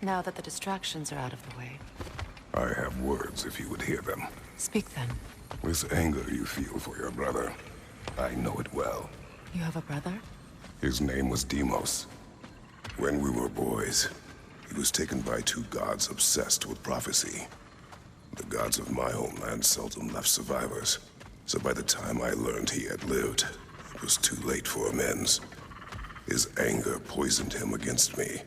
Now that the distractions are out of the way. I have words if you would hear them. Speak then. This anger you feel for your brother, I know it well. You have a brother? His name was Deimos. When we were boys, he was taken by two gods obsessed with prophecy. The gods of my homeland seldom left survivors, so by the time I learned he had lived, it was too late for amends. His anger poisoned him against me.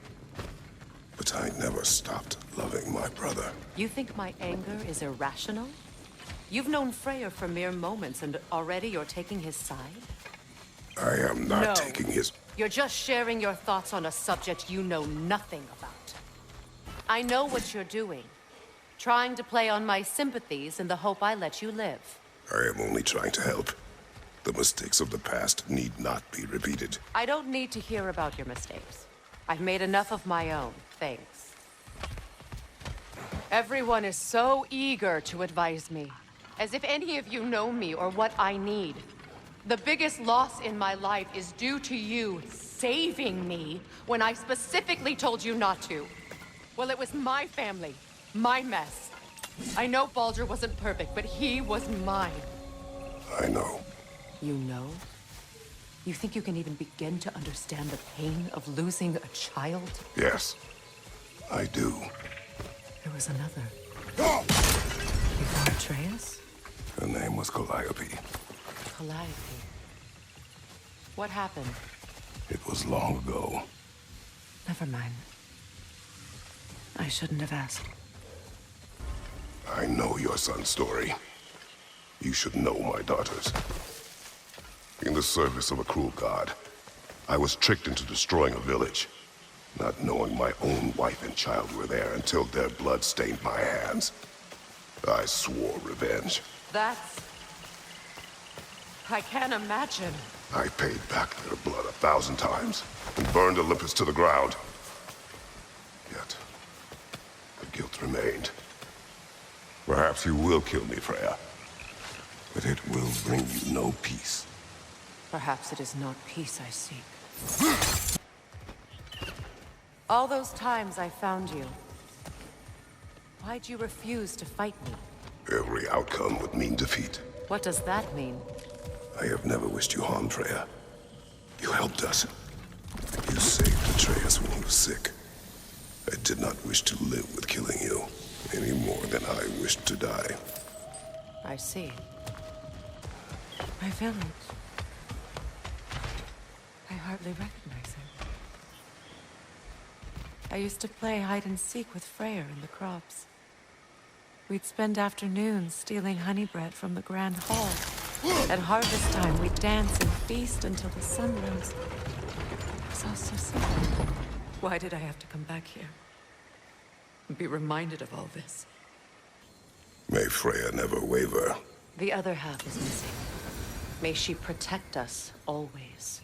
But I never stopped loving my brother. You think my anger is irrational? You've known Freyr for mere moments, and already you're taking his side? I am not taking his... You're just sharing your thoughts on a subject you know nothing about. I know what you're doing. Trying to play on my sympathies in the hope I let you live. I am only trying to help. The mistakes of the past need not be repeated. I don't need to hear about your mistakes. I've made enough of my own, thanks. Everyone is so eager to advise me, as if any of you know me or what I need. The biggest loss in my life is due to you saving me when I specifically told you not to. Well, it was my family, my mess. I know Baldur wasn't perfect, but he was mine. I know. You know? You think you can even begin to understand the pain of losing a child? Yes, I do. There was another. Before Atreus? Her name was Calliope. Calliope. What happened? It was long ago. Never mind. I shouldn't have asked. I know your son's story. You should know my daughter's. In the service of a cruel god, I was tricked into destroying a village, not knowing my own wife and child were there until their blood stained my hands. I swore revenge. That's... I can't imagine. I paid back their blood 1,000 times and burned Olympus to the ground. Yet, the guilt remained. Perhaps you will kill me, Freya, but it will bring you no peace. Perhaps it is not peace I seek. All those times I found you, why'd you refuse to fight me? Every outcome would mean defeat. What does that mean? I have never wished you harm, Freya. You helped us. You saved Atreus when he was sick. I did not wish to live with killing you, any more than I wished to die. I see. My village. I hardly recognize him. I used to play hide and seek with Freyr in the crops. We'd spend afternoons stealing honey bread from the grand hall. At harvest time, we'd dance and feast until the sun rose. It was all so simple. Why did I have to come back here? And be reminded of all this? May Freya never waver. The other half is missing. May she protect us always.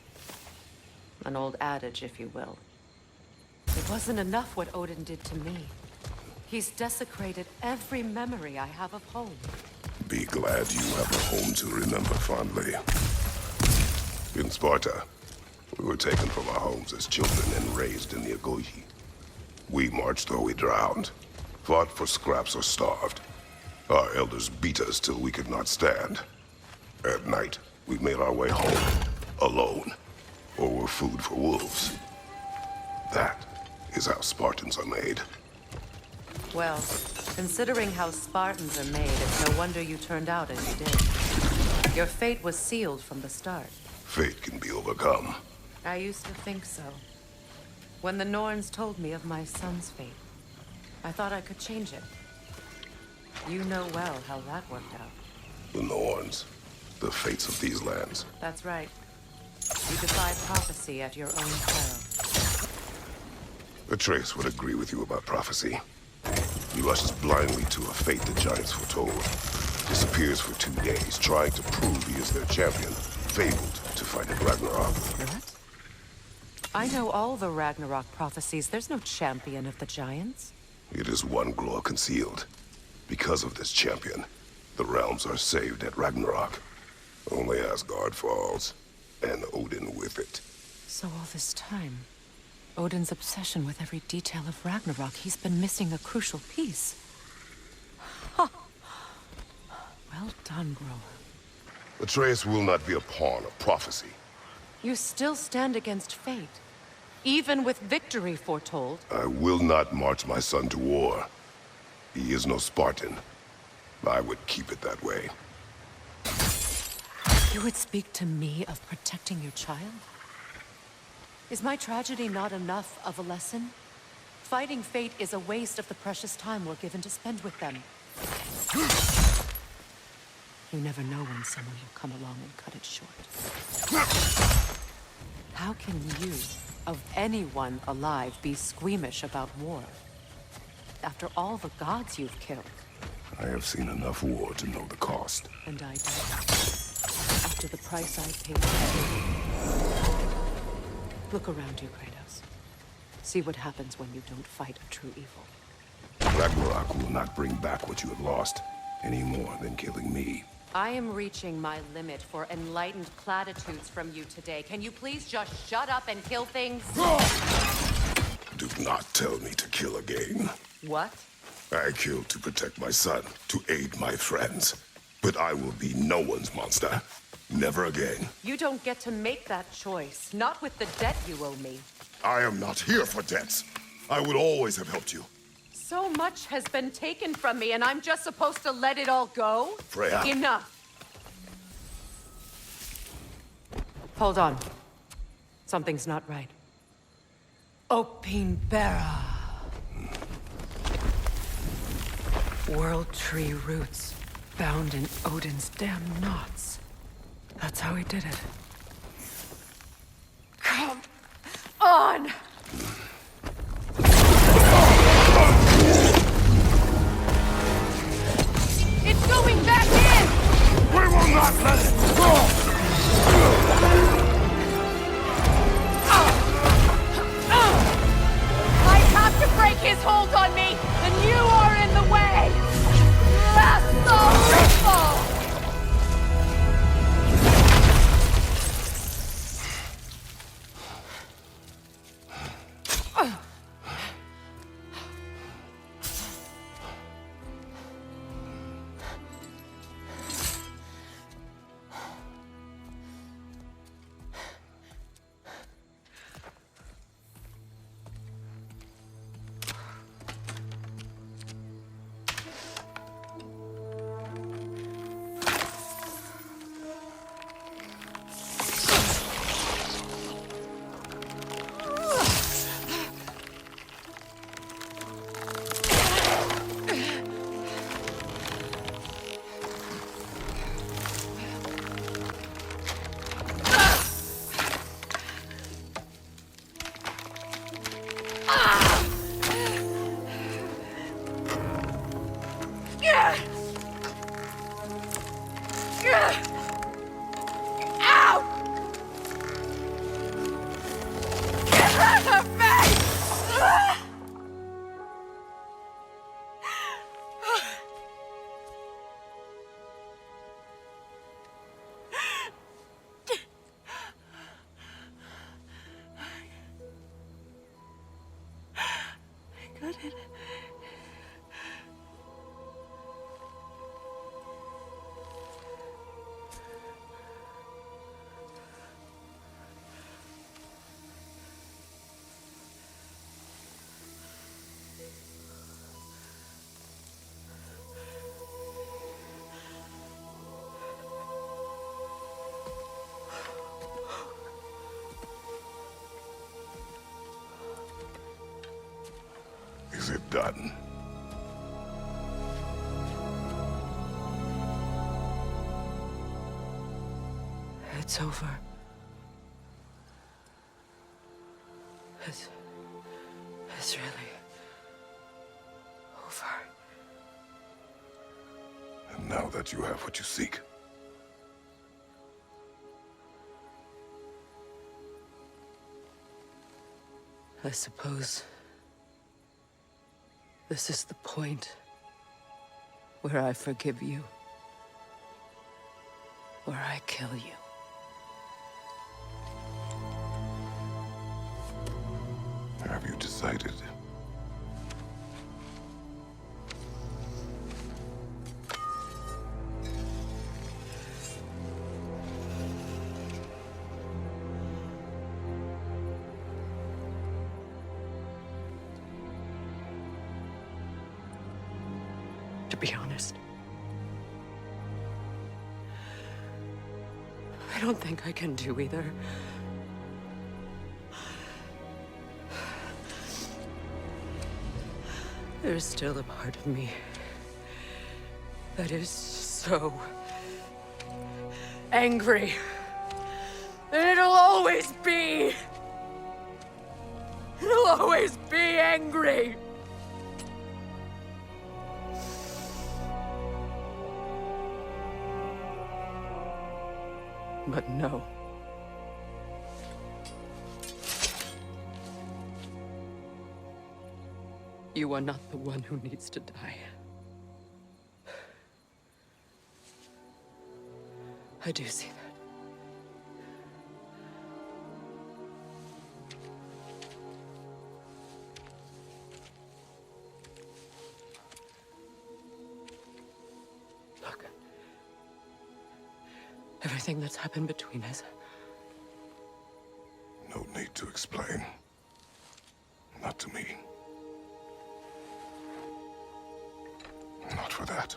An old adage, if you will. It wasn't enough what Odin did to me. He's desecrated every memory I have of home. Be glad you have a home to remember fondly. In Sparta, we were taken from our homes as children and raised in the Agoge. We marched or we drowned, fought for scraps or starved. Our elders beat us till we could not stand. At night, we made our way home, alone, or were food for wolves. That is how Spartans are made. Well, considering how Spartans are made, it's no wonder you turned out as you did. Your fate was sealed from the start. Fate can be overcome. I used to think so. When the Norns told me of my son's fate, I thought I could change it. You know well how that worked out. The Norns, the fates of these lands. That's right. You defy prophecy at your own peril. Atreus would agree with you about prophecy. He rushes blindly to a fate the giants foretold. Disappears for 2 days, trying to prove he is their champion. Fabled to fight at Ragnarok. What? I know all the Ragnarok prophecies. There's no champion of the giants. It is one glow concealed. Because of this champion, the realms are saved at Ragnarok. Only Asgard falls, and Odin with it. So all this time, Odin's obsession with every detail of Ragnarok, he's been missing a crucial piece. Huh. Well done, grower. Atreus will not be a pawn of prophecy. You still stand against fate, even with victory foretold. I will not march my son to war. He is no Spartan. I would keep it that way. You would speak to me of protecting your child? Is my tragedy not enough of a lesson? Fighting fate is a waste of the precious time we're given to spend with them. You never know when someone will come along and cut it short. How can you, of anyone alive, be squeamish about war? After all the gods you've killed. I have seen enough war to know the cost. And I do. After the price I paid for it. Look around you, Kratos. See what happens when you don't fight a true evil. Ragnarok will not bring back what you have lost, any more than killing me. I am reaching my limit for enlightened platitudes from you today. Can you please just shut up and kill things? Do not tell me to kill again. What? I killed to protect my son, to aid my friends. But I will be no one's monster. Never again. You don't get to make that choice. Not with the debt you owe me. I am not here for debts. I would always have helped you. So much has been taken from me, and I'm just supposed to let it all go? Freya. Enough. Hold on. Something's not right. Opinbera. World tree roots, bound in Odin's damn knots. That's how he did it. Come on! It's going back in! We will not let it go! I have to break his hold on me, and you are in the way! That's so ripple! Is it done? It's over. It's really over. And now that you have what you seek, I suppose this is the point where I forgive you, where I kill you. decided? To be honest, I don't think I can do either. There's still a part of me that is so angry. And it'll always be. It'll always be angry. But no. You are not the one who needs to die. I do see that. Look. Everything that's happened between us. No need to explain. Not to me. Not for that.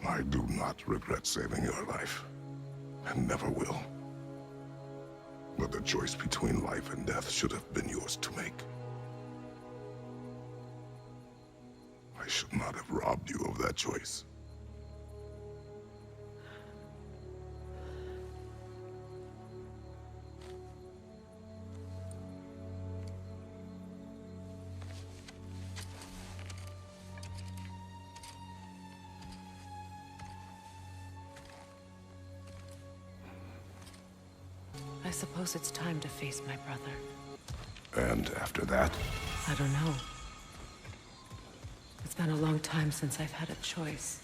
I do not regret saving your life, and never will. But the choice between life and death should have been yours to make. I should not have robbed you of that choice. I suppose it's time to face my brother. And after that? I don't know. It's been a long time since I've had a choice.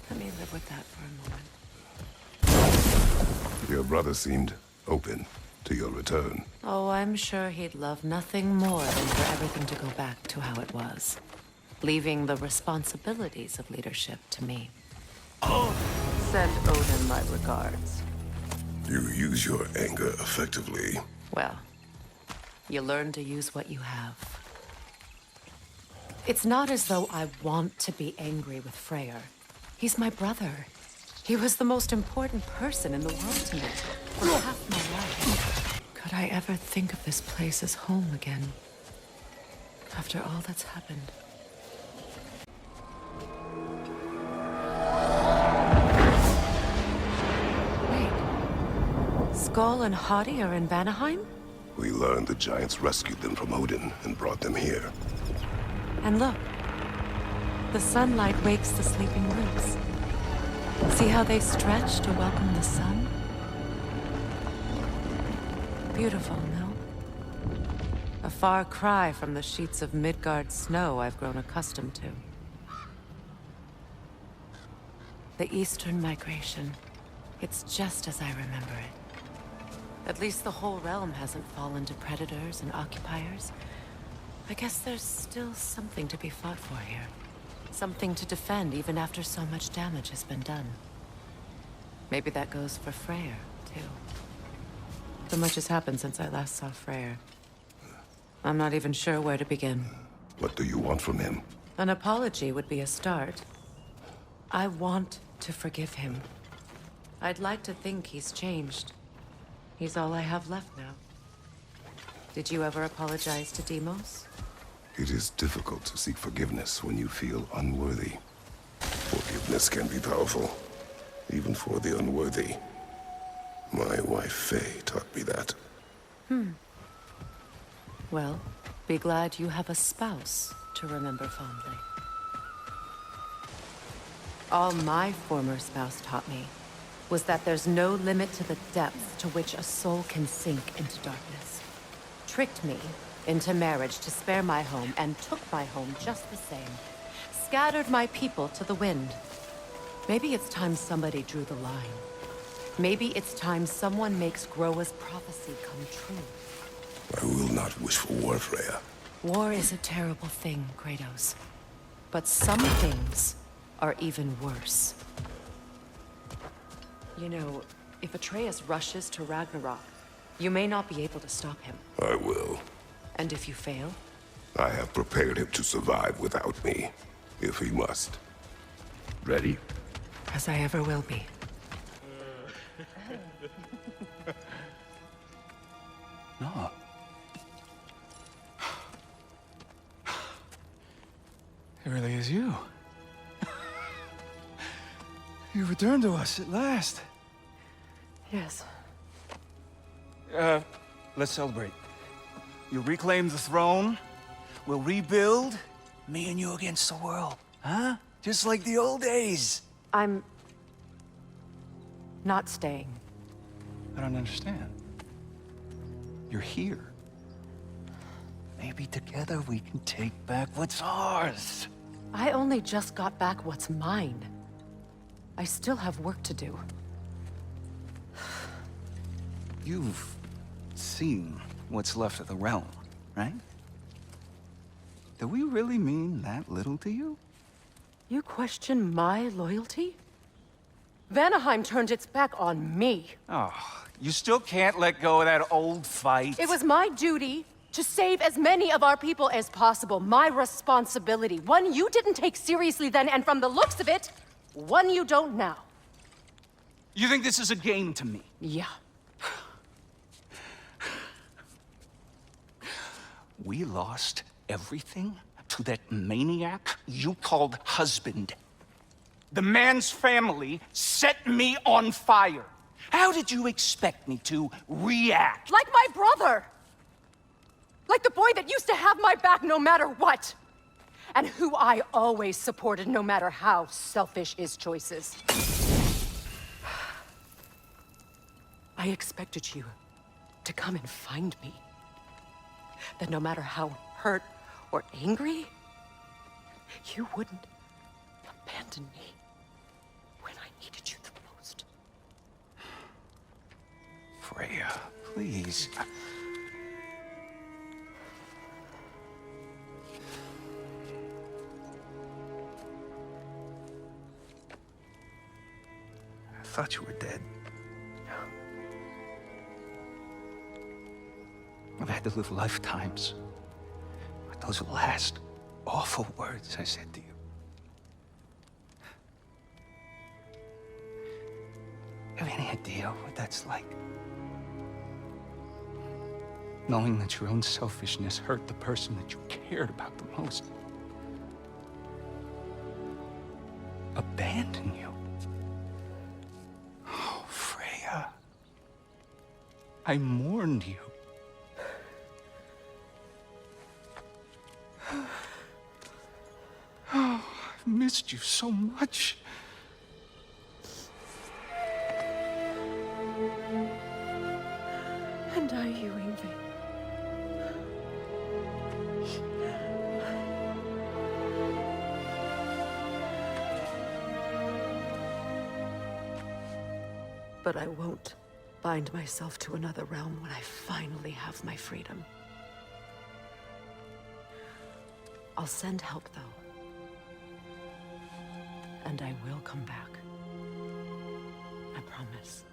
Let me live with that for a moment. Your brother seemed open to your return. Oh, I'm sure he'd love nothing more than for everything to go back to how it was. Leaving the responsibilities of leadership to me. Oh! Send Odin my regards. You use your anger effectively. Well, you learn to use what you have. It's not as though I want to be angry with Freyr. He's my brother. He was the most important person in the world to me for half my life. Could I ever think of this place as home again? After all that's happened. Skull and Hati are in Vanaheim? We learned the giants rescued them from Odin and brought them here. And look. The sunlight wakes the sleeping roots. See how they stretch to welcome the sun? Beautiful, no? A far cry from the sheets of Midgard snow I've grown accustomed to. The Eastern migration. It's just as I remember it. At least the whole realm hasn't fallen to predators and occupiers. I guess there's still something to be fought for here. Something to defend even after so much damage has been done. Maybe that goes for Freyr, too. So much has happened since I last saw Freyr. I'm not even sure where to begin. What do you want from him? An apology would be a start. I want to forgive him. I'd like to think he's changed. He's all I have left now. Did you ever apologize to Deimos? It is difficult to seek forgiveness when you feel unworthy. Forgiveness can be powerful, even for the unworthy. My wife, Faye, taught me that. Well, be glad you have a spouse to remember fondly. All my former spouse taught me was that there's no limit to the depth to which a soul can sink into darkness. Tricked me into marriage to spare my home and took my home just the same. Scattered my people to the wind. Maybe it's time somebody drew the line. Maybe it's time someone makes Groa's prophecy come true. I will not wish for war, Freya. War is a terrible thing, Kratos. But some things are even worse. You know, if Atreus rushes to Ragnarok, you may not be able to stop him. I will. And if you fail? I have prepared him to survive without me, if he must. Ready? As I ever will be. No. It really is you. You returned to us at last. Yes. Let's celebrate. You reclaim the throne. We'll rebuild. Me and you against the world. Huh? Just like the old days. I'm... not staying. I don't understand. You're here. Maybe together we can take back what's ours. I only just got back what's mine. I still have work to do. You've seen what's left of the realm, right? Do we really mean that little to you? You question my loyalty? Vanaheim turned its back on me. Oh, you still can't let go of that old fight? It was my duty to save as many of our people as possible. My responsibility. One you didn't take seriously then, and from the looks of it, one you don't now. You think this is a game to me? Yeah. We lost everything to that maniac you called husband. The man's family set me on fire. How did you expect me to react? Like my brother! Like the boy that used to have my back no matter what! And who I always supported no matter how selfish his choices. I expected you to come and find me. That no matter how hurt or angry, you wouldn't abandon me when I needed you the most. Freya, please. I thought you were dead. I've had to live lifetimes with those last awful words I said to you. You have any idea what that's like? Knowing that your own selfishness hurt the person that you cared about the most. Abandon you. Oh, Freya. I mourned you. Oh, I've missed you so much. And are you, Yngvi? But I won't bind myself to another realm when I finally have my freedom. I'll send help, though. And I will come back. I promise.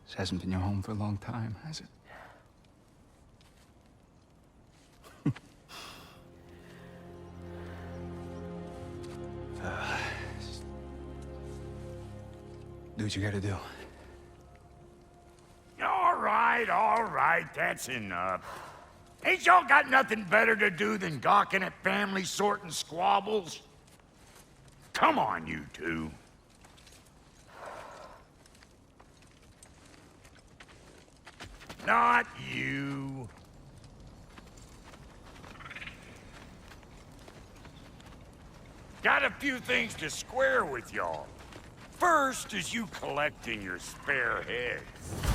This hasn't been your home for a long time, has it? Do what you gotta do. All right, that's enough. Ain't y'all got nothing better to do than gawking at family sorting squabbles? Come on, you two. Not you. Got a few things to square with y'all. First is you collecting your spare heads.